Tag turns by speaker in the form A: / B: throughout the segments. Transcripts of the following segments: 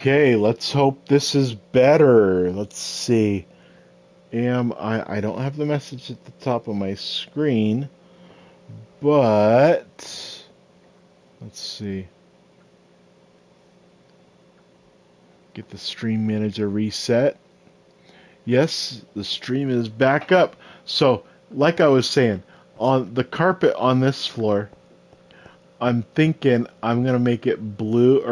A: Okay, let's hope this is better. Let's see. I don't have the message at the top of my screen, but let's see. Get the stream manager reset. Yes, the stream is back up. So, like I was saying, on the carpet on this floor, I'm thinking I'm gonna make it blue,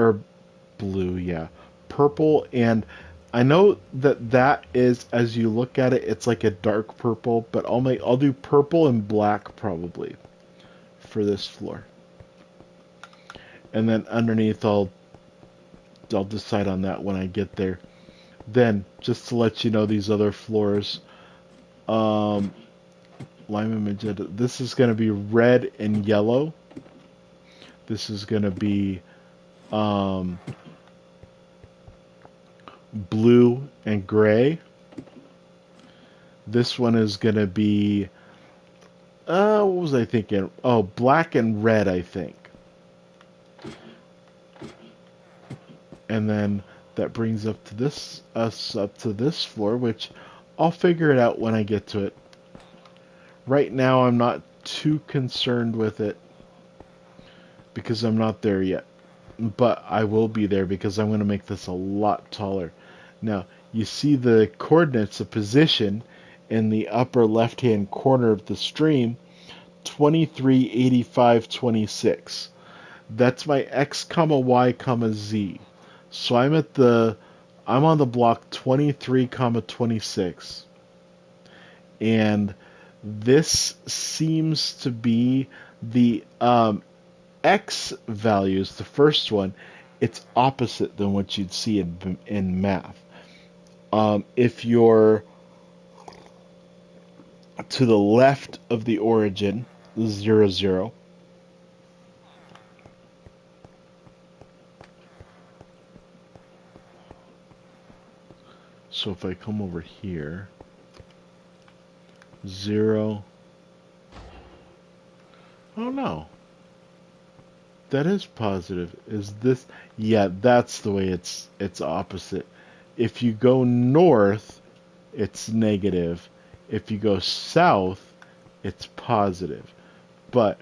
A: yeah, purple, and I know that is, as you look at it, it's like a dark purple, but I'll do purple and black probably for this floor, and then underneath I'll decide on that when I get there. Then just to let you know, these other floors, um, lime and magenta. This is gonna be red and yellow. This is gonna be um, blue and gray. This one is gonna be what was I thinking? Oh, black and red, I think. And then that brings us up to this floor, which I'll figure it out when I get to it. Right now, I'm not too concerned with it because I'm not there yet. But I will be there because I'm going to make this a lot taller. Now, you see the coordinates of position in the upper left-hand corner of the stream, 23, 85, 26. That's my x comma y comma z. So I'm on the block 23 comma 26, and this seems to be the x values. The first one, it's opposite than what you'd see in math. If you're to the left of the origin, 0, 0. So if I come over here, 0. Oh no, that is positive. Is this? Yeah, that's the way it's opposite. If you go north, it's negative. If you go south, it's positive. But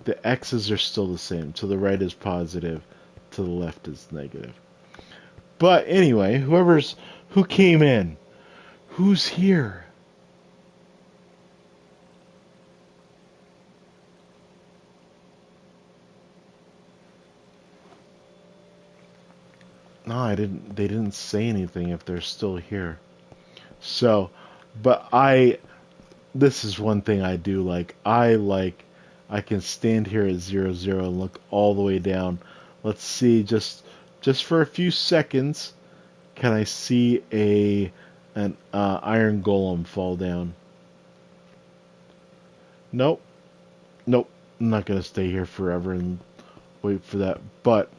A: the x's are still the same. To the right is positive, to the left is negative. But anyway, who came in? Who's here? No, I didn't. They didn't say anything if they're still here. So, but this is one thing I do like. I can stand here at 0, 0 and look all the way down. Let's see, just for a few seconds, can I see an iron golem fall down? Nope, nope. I'm not gonna stay here forever and wait for that. But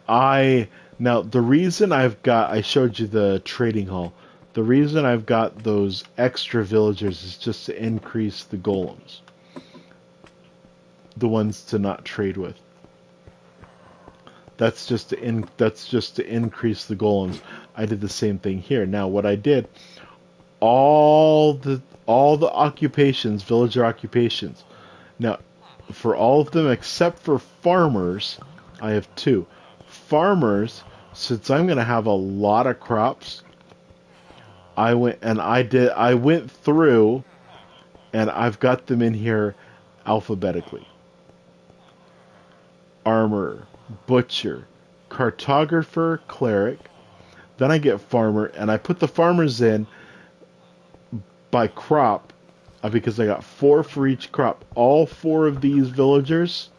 A: I now the reason I showed you the trading hall. The reason I've got those extra villagers is just to increase the golems, the ones to not trade with. That's just to increase the golems. I did the same thing here. Now what I did, all the occupations, villager occupations. Now for all of them except for farmers, I have two. Farmers, since I'm going to have a lot of crops, I went through and I've got them in here alphabetically. Armor, butcher, cartographer, cleric. Then I get farmer, and I put the farmers in by crop because I got four for each crop. All four of these villagers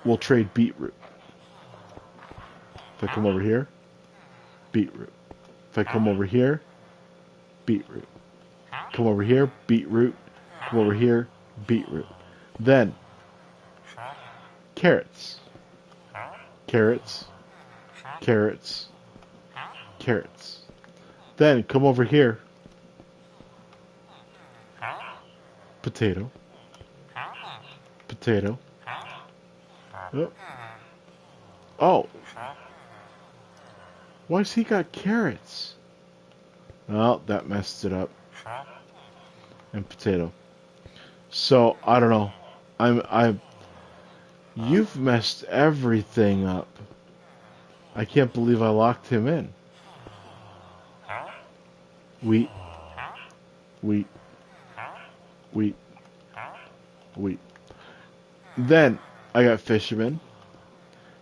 A: will trade beetroot. If I come over here, beetroot. If I come over here, beetroot. Come over here, beetroot. Come over here, beetroot. Then carrots, carrots, carrots, carrots. Then come over here, potato, potato. Oh, oh. Why's he got carrots? Oh, that messed it up. And potato. So, I don't know. You've messed everything up. I can't believe I locked him in. Wheat, wheat, wheat, wheat. Then, I got fishermen.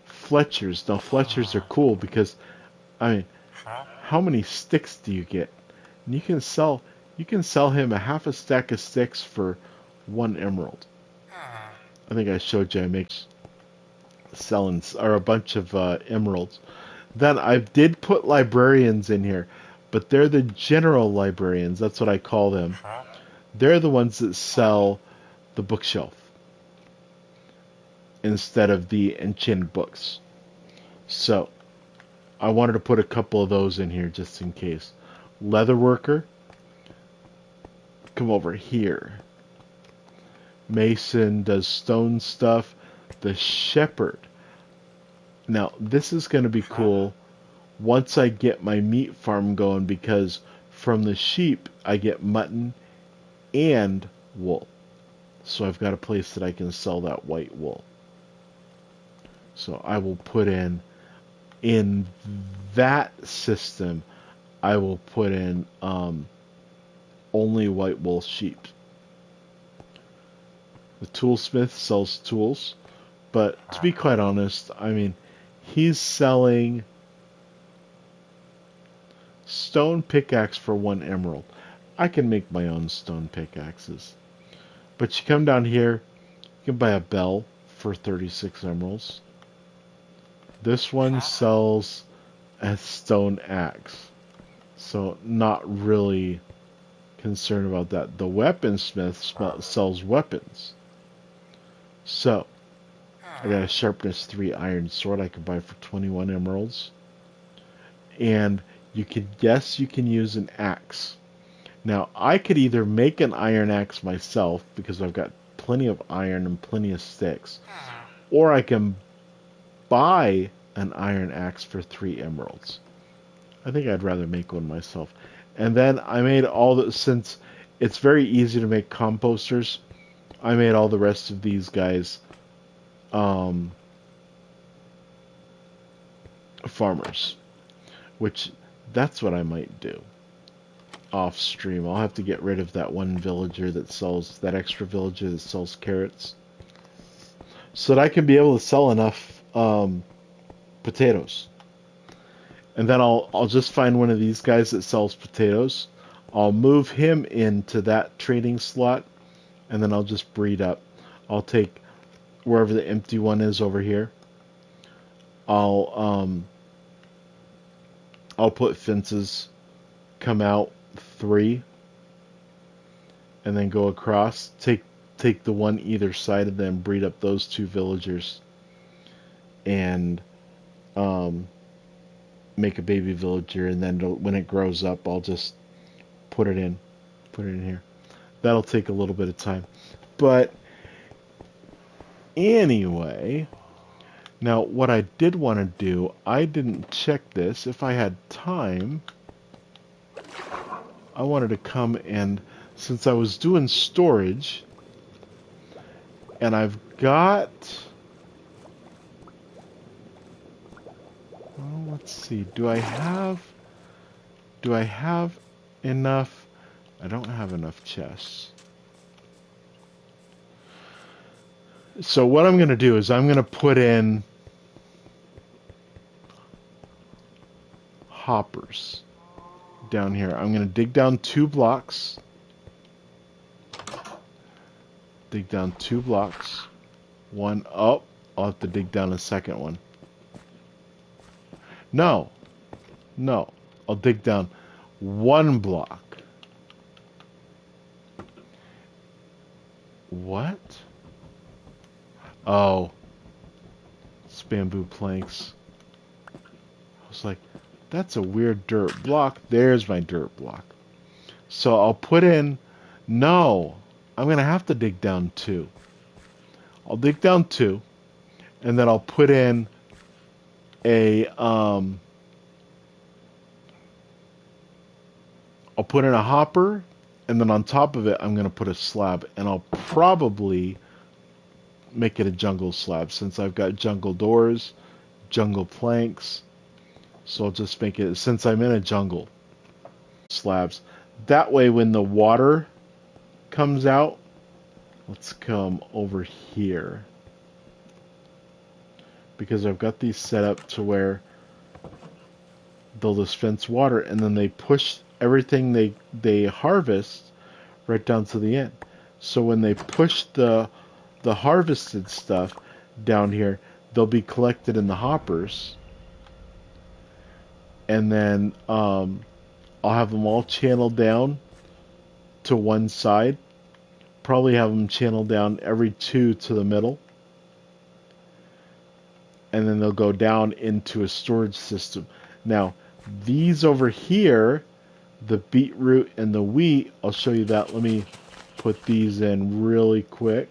A: Fletchers. Now, Fletchers are cool because, I mean, how many sticks do you get? And you can sell him a half a stack of sticks for 1 emerald. I think I showed you I make selling or a bunch of emeralds. Then I did put librarians in here, but they're the general librarians. That's what I call them. They're the ones that sell the bookshelf instead of the enchanted books. So I wanted to put a couple of those in here just in case. Leatherworker, come over here. Mason does stone stuff. The shepherd. Now, this is going to be cool once I get my meat farm going because from the sheep I get mutton and wool. So I've got a place that I can sell that white wool. So I will put in that system, I will put in only white wool sheep. The toolsmith sells tools, but to be quite honest, I mean, he's selling stone pickaxe for 1 emerald. I can make my own stone pickaxes. But you come down here, you can buy a bell for 36 emeralds. This one sells a stone axe. So not really concerned about that. The weaponsmith sells weapons. So I got a sharpness 3 iron sword I could buy for 21 emeralds. And you can use an axe. Now I could either make an iron axe myself because I've got plenty of iron and plenty of sticks, or I can buy an iron axe for 3 emeralds. I think I'd rather make one myself. And then I made all the, since it's very easy to make composters, I made all the rest of these guys farmers, which that's what I might do off stream. I'll have to get rid of that one villager that sells, that extra villager that sells carrots, so that I can be able to sell enough potatoes. And then I'll just find one of these guys that sells potatoes. I'll move him into that trading slot, and then I'll just breed up. I'll take wherever the empty one is over here. I'll put fences, come out 3, and then go across. Take the one either side of them, breed up those 2 villagers, and make a baby villager, and then when it grows up, I'll just put it in here. That'll take a little bit of time, but anyway, now what I did want to do, I didn't check this. If I had time, I wanted to come and, since I was doing storage, and I've got, well, let's see, do I have enough? I don't have enough chests. So what I'm going to do is I'm going to put in hoppers down here. I'm going to dig down 2 blocks. Dig down 2 blocks. One, oh, I'll have to dig down a second one. No, I'll dig down 1 block. What? Oh, it's bamboo planks. I was like, that's a weird dirt block. There's my dirt block. So I'll put in, no, I'm going to have to dig down 2. I'll dig down 2, and then I'll put in a I'll put in a hopper, and then on top of it, I'm going to put a slab, and I'll probably make it a jungle slab since I've got jungle doors, jungle planks. So I'll just make it, since I'm in a jungle, slabs. That way when the water comes out, let's come over here. Because I've got these set up to where they'll dispense water, and then they push everything they harvest right down to the end. So when they push the harvested stuff down here, they'll be collected in the hoppers, and then I'll have them all channeled down to one side. Probably have them channeled down every two to the middle, and then they'll go down into a storage system. Now, these over here, the beetroot and the wheat, I'll show you that. Let me put these in really quick.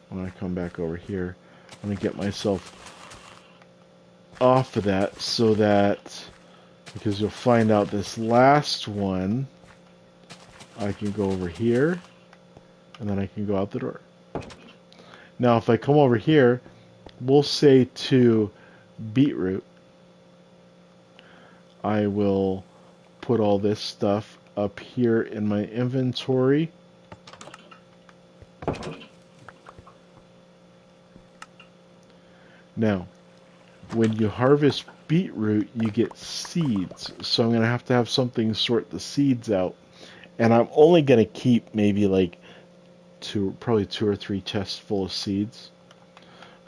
A: When I come back over here, I'm going to get myself off of that so that, because you'll find out this last one, I can go over here, and then I can go out the door. Now, if I come over here, we'll say to beetroot, I will put all this stuff up here in my inventory. Now, when you harvest beetroot, you get seeds. So I'm going to have something to sort the seeds out. And I'm only going to keep maybe like probably 2 or 3 chests full of seeds.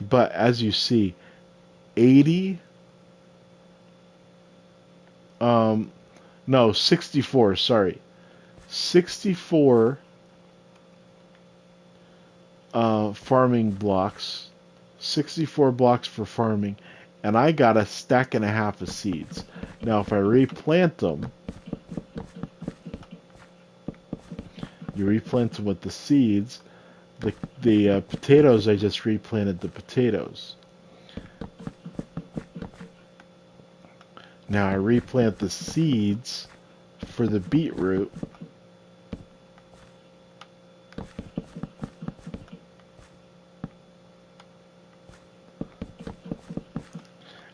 A: But as you see, 80, no, 64, sorry. 64 farming blocks, 64 blocks for farming, and I got a stack and a half of seeds. Now if I replant them, you replant them with the seeds. The potatoes, I just replanted the potatoes. Now I replant the seeds for the beetroot.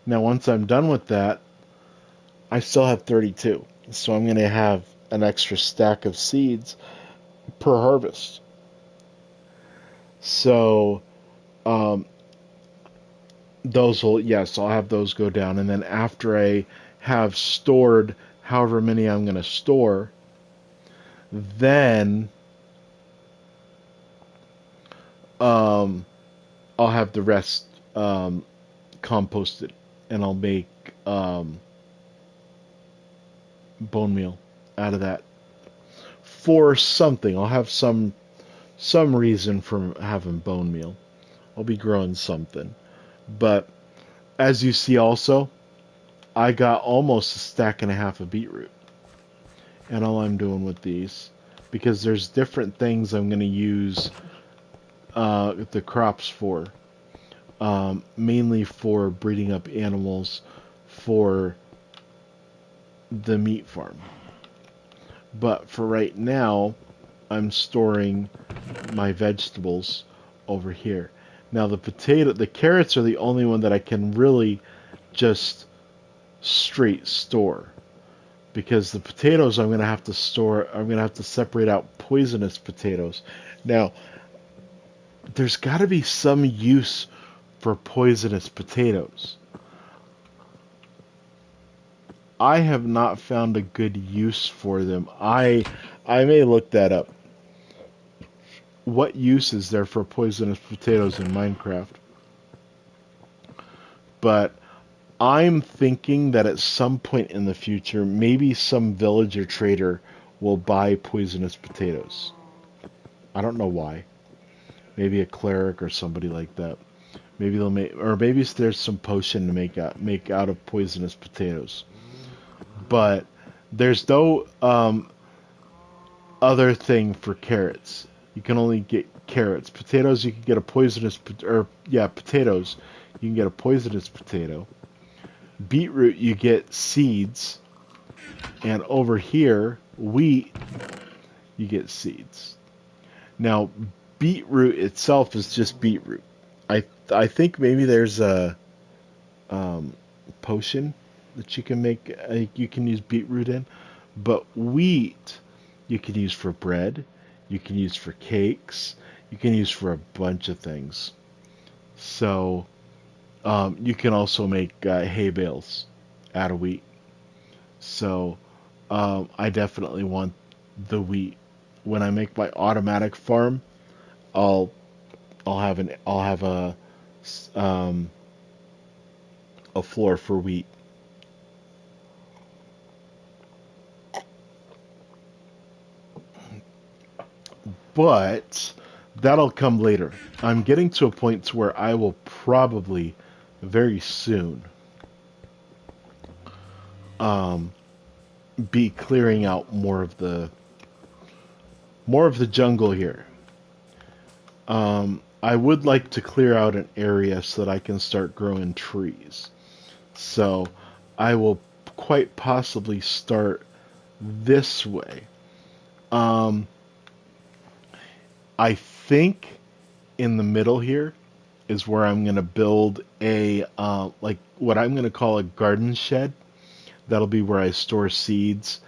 A: Now once I'm done with that, I still have 32. So I'm going to have an extra stack of seeds per harvest. So those will, yes, I'll have those go down. And then after I have stored however many I'm going to store, then I'll have the rest composted, and I'll make bone meal out of that for something. I'll have some reason for having bone meal. I'll be growing something. But as you see also, I got almost a stack and a half of beetroot. And all I'm doing with these, because there's different things I'm going to use the crops for. Mainly for breeding up animals for the meat farm. But for right now, I'm storing my vegetables over here. Now the carrots are the only one that I can really just straight store. Because the potatoes I'm going to have to store, I'm going to have to separate out poisonous potatoes. Now, there's got to be some use for poisonous potatoes. I have not found a good use for them. I may look that up. What use is there for poisonous potatoes in Minecraft? But I'm thinking that at some point in the future, maybe some villager trader will buy poisonous potatoes. I don't know why. Maybe a cleric or somebody like that. Maybe they'll make, or maybe there's some potion to make out of poisonous potatoes. But there's no other thing for carrots. you can only get carrots. Potatoes, you can get a poisonous, potatoes, you can get a poisonous potato. Beetroot, you get seeds. And over here, wheat, you get seeds. Now, beetroot itself is just beetroot. I think maybe there's a potion that you can make. You can use beetroot in, but wheat you can use for bread. You can use for cakes. You can use for a bunch of things. So you can also make hay bales out of wheat. So I definitely want the wheat. When I make my automatic farm, I'll I'll have um, a floor for wheat. But that'll come later. I'm getting to a point to where I will probably very soon um, be clearing out more of the jungle here. I would like to clear out an area so that I can start growing trees. So I will quite possibly start this way. Um, I think in the middle here is where I'm going to build a like what I'm going to call a garden shed. That'll be where I store seeds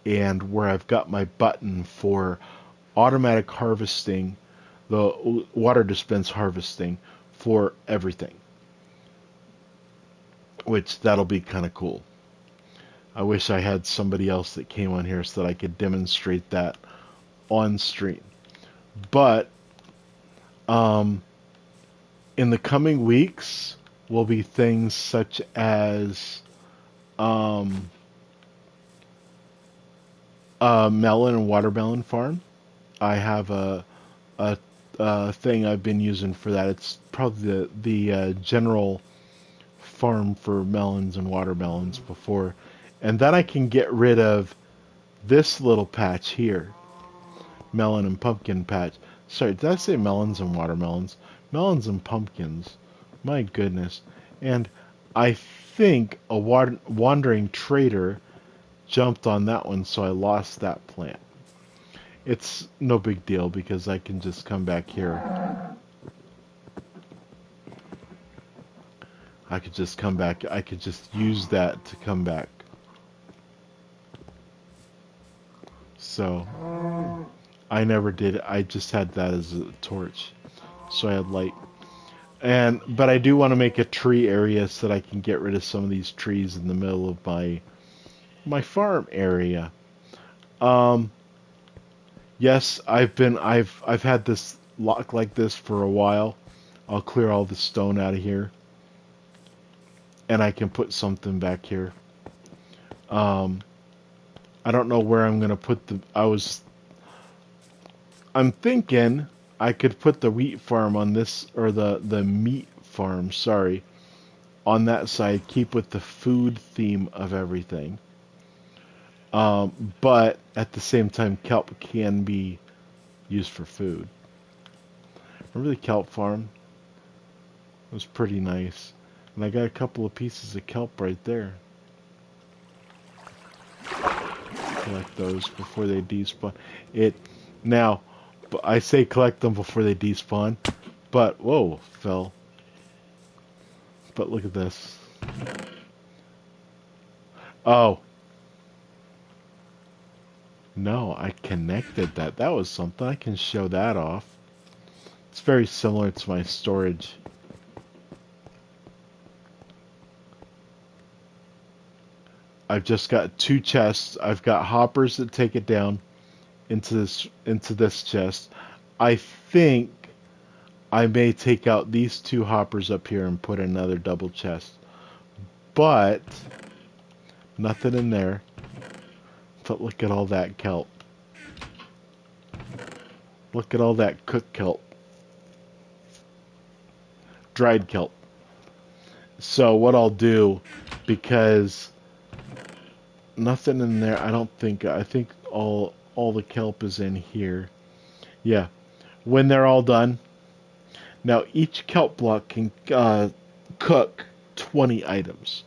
A: and where I've got my button for automatic harvesting, the water dispense harvesting for everything, which that'll be kind of cool. I wish I had somebody else that came on here so that I could demonstrate that on stream. But um, in the coming weeks will be things such as um, a melon and watermelon farm. I have a, a thing I've been using for that. It's probably the general farm for melons and watermelons before, and then I can get rid of this little patch here, melon and pumpkin patch. Sorry, did I say melons and watermelons? Melons and pumpkins. My goodness. And I think a wandering trader jumped on that one, so I lost that plant. It's no big deal because I can just come back here. I could just come back. I could just use that to come back. So I never did it. I just had that as a torch. So I had light. But I do want to make a tree area so that I can get rid of some of these trees in the middle of my farm area. Yes, I've had this lock like this for a while. I'll clear all the stone out of here, and I can put something back here. Um, I don't know where I'm gonna put the. I'm thinking I could put the wheat farm on this, or the meat farm. Sorry, on that side. Keep with the food theme of everything. But at the same time, kelp can be used for food. Remember the kelp farm? It was pretty nice. And I got a couple of pieces of kelp right there. Collect those before they despawn. Now, I say collect them before they despawn, but, whoa, fell. But look at this. Oh. No, I connected that. That was something. I can show that off. It's very similar to my storage. I've just got two chests. I've got hoppers that take it down into this chest. I think I may take out these two hoppers up here and put another double chest. But nothing in there. But look at all that kelp. Look at all that cooked kelp. Dried kelp. So what I'll do, because nothing in there, I think all the kelp is in here. Yeah. when they're all done, now each kelp block can cook 20 items.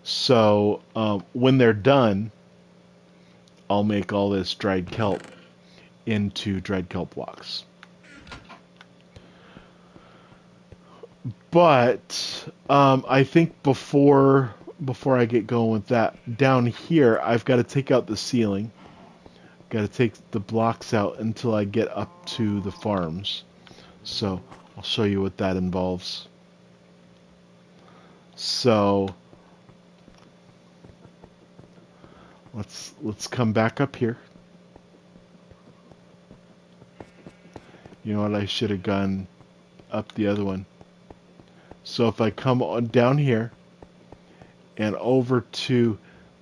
A: So when they're done, I'll make all this dried kelp into dried kelp blocks. But I think before I get going with that, down here I've got to take out the ceiling. Got to take the blocks out until I get up to the farms. So I'll show you what that involves. So let's come back up here. You know what? I should have gone up the other one. So if I come on down here and over to,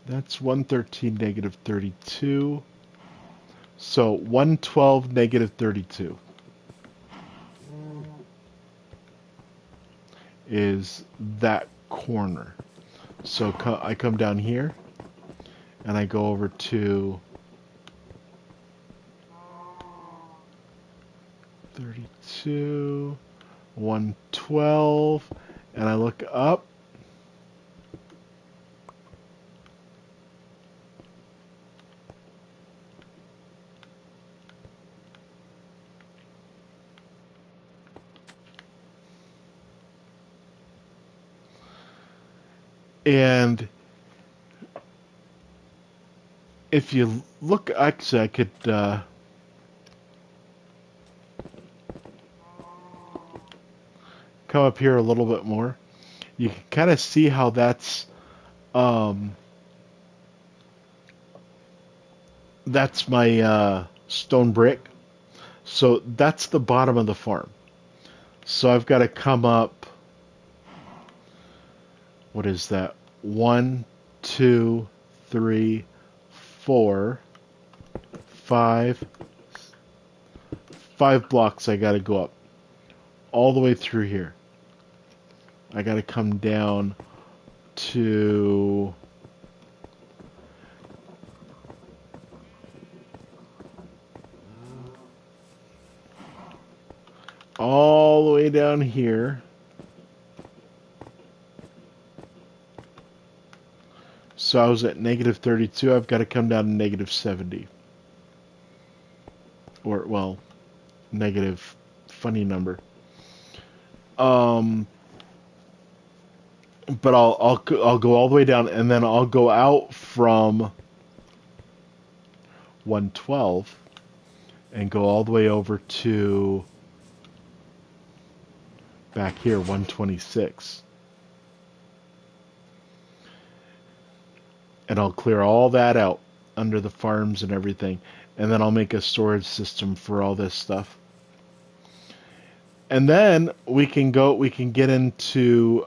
A: that's 113 negative 32. So 112 negative 32 is that corner. So I come down here and I go over to 32, 112, and I look up. And if you look, actually, I could come up here a little bit more. You can kind of see how that's my stone brick. So that's the bottom of the farm. So I've got to come up. What is that? 1, 2, 3, 4, 5. 5 blocks I got to go up. All the way through here. I got to come down to all the way down here. So I was at negative 32. I've got to come down to negative 70. Or, well, negative, funny number. But I'll go all the way down, and then I'll go out from 112 and go all the way over to back here, 126. And I'll clear all that out under the farms and everything, and then I'll make a storage system for all this stuff. And then we can get into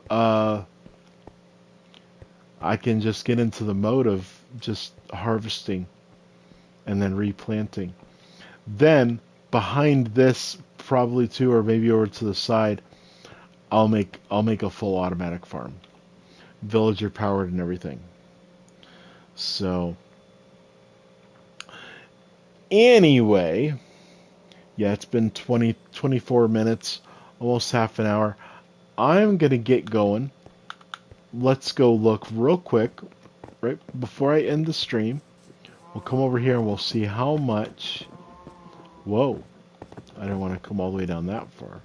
A: I can just get into the mode of just harvesting and then replanting. Then behind this, probably too, or maybe over to the side, I'll make a full automatic farm, villager powered and everything. So anyway, yeah, it's been 24 minutes, almost half an hour. I'm gonna get going. Let's go look real quick, right before I end the stream. We'll come over here and we'll see how much. Whoa, I don't want to come all the way down that far.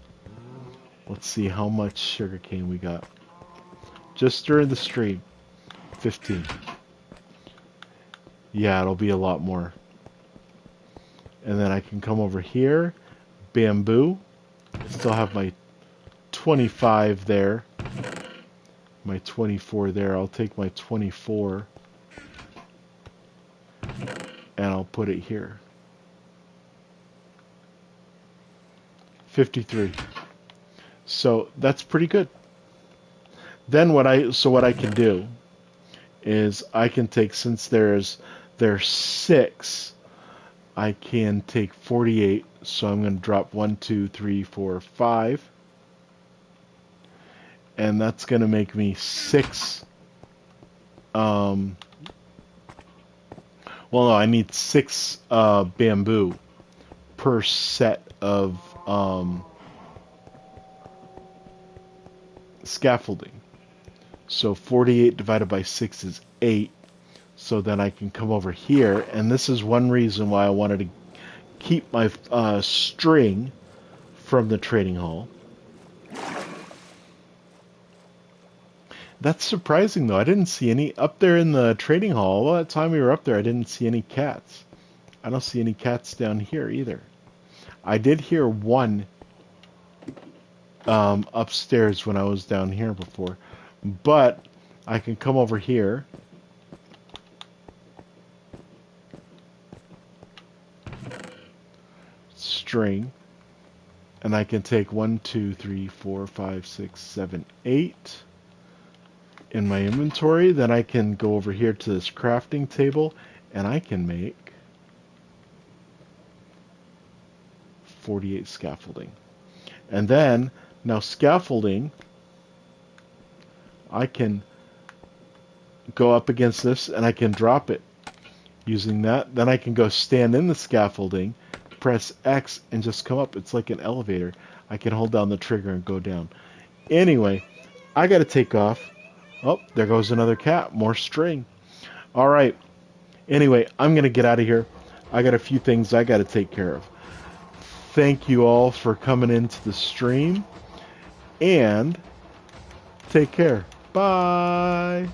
A: Let's see how much sugarcane we got. Just during the stream, 15. Yeah, it'll be a lot more. And then I can come over here, bamboo. I still have my 25 there. My 24 there. I'll take my 24 and I'll put it here. 53. So that's pretty good. Then what I can do is I can take, since there's 6, I can take 48. So I'm going to drop 1, 2, 3, 4, 5. And that's going to make me 6. Well, no, I need 6 bamboo per set of scaffolding. So 48 divided by 6 is 8. So then I can come over here, and this is one reason why I wanted to keep my string from the trading hall. That's surprising, though. I didn't see any up there in the trading hall. All that time we were up there, I didn't see any cats. I don't see any cats down here either. I did hear one upstairs when I was down here before. But I can come over here. String. And I can take 1, 2, 3, 4, 5, 6, 7, 8 in my inventory. Then I can go over here to this crafting table and I can make 48 scaffolding. And then, now scaffolding, I can go up against this and I can drop it using that. Then I can go stand in the scaffolding, press X, and just come up. It's like an elevator. I can hold down the trigger and go down. Anyway, I got to take off. Oh, there goes another cat. More string. All right. Anyway, I'm going to get out of here. I got a few things I got to take care of. Thank you all for coming into the stream. And take care. Bye.